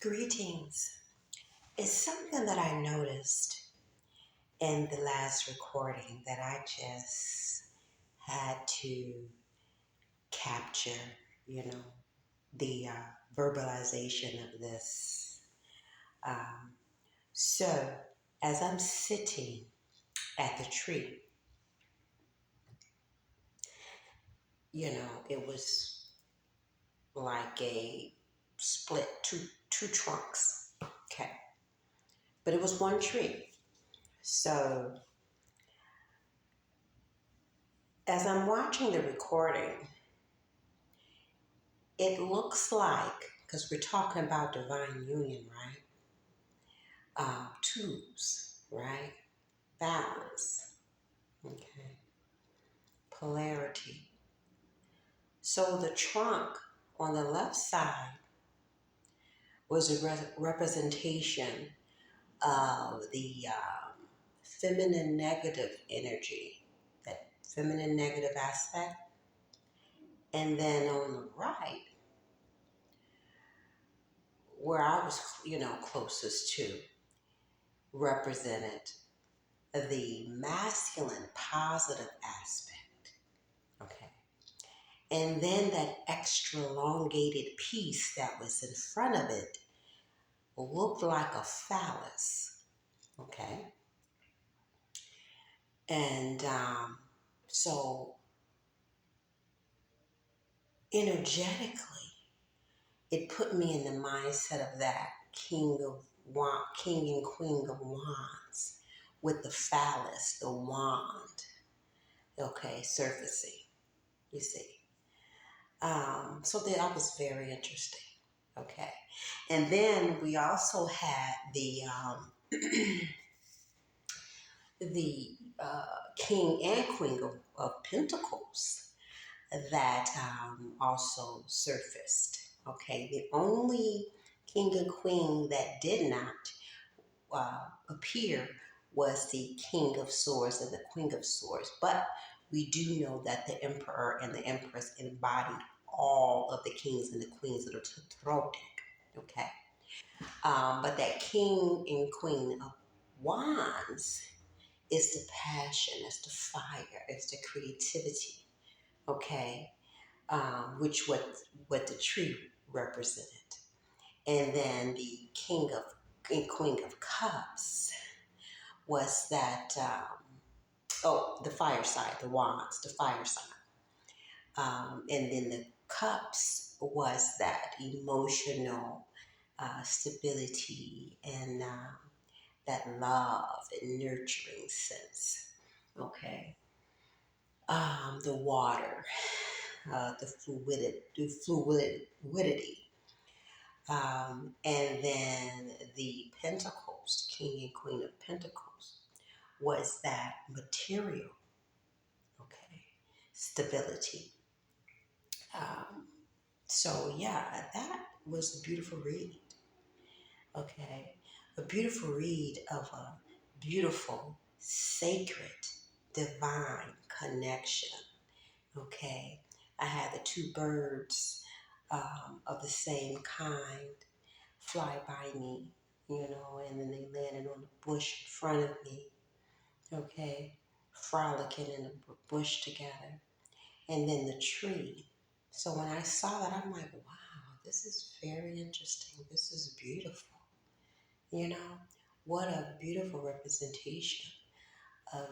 Greetings. It's something that I noticed in the last recording that I just had to capture, you know, the verbalization of this. Um, so, as I'm sitting at the tree, it was like a split two trunks. Okay, but it was one tree. So, as I'm watching the recording, it looks like, because we're talking about divine union, right? Twos, right? Balance, okay? Polarity. So the trunk on the left side was a representation of the feminine negative energy, that feminine negative aspect. And then on the right, where I was, closest to, represented the masculine positive aspect, okay? And then that extra elongated piece that was in front of it looked like a phallus, okay? And so energetically, it put me in the mindset of that king and queen of wands with the phallus, the wand, okay, surfacing, you see. So that was very interesting. Okay. And then we also had the king and queen of pentacles that also surfaced. Okay. The only king and queen that did not appear was the king of swords and the queen of swords. But we do know that the emperor and the empress embodied all of the kings and the queens of the tarot deck. Okay. But that king and queen of wands is the passion, it's the fire, it's the creativity. Okay. Which what the tree represented. And then the king of and queen of cups was that the fire side, the wands, the fire side. And then the cups was that emotional stability and that love and nurturing sense. Okay. The water, the fluidity. And then the pentacles, the king and queen of pentacles, was that material, okay, stability. So yeah, that was a beautiful read. Okay, a beautiful read of a beautiful, sacred, divine connection. Okay, I had the two birds of the same kind fly by me, and then they landed on the bush in front of me. Okay, frolicking in the bush together, and then the tree. So when I saw that, I'm like, wow, this is very interesting. This is beautiful. You know, what a beautiful representation of,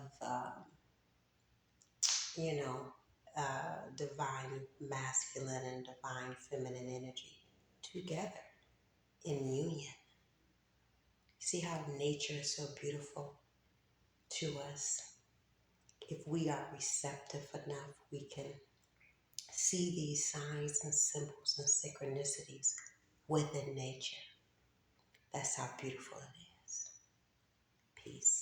divine masculine and divine feminine energy together in union. See how nature is so beautiful to us? If we are receptive enough, we can see these signs and symbols and synchronicities within nature. That's how beautiful it is. Peace.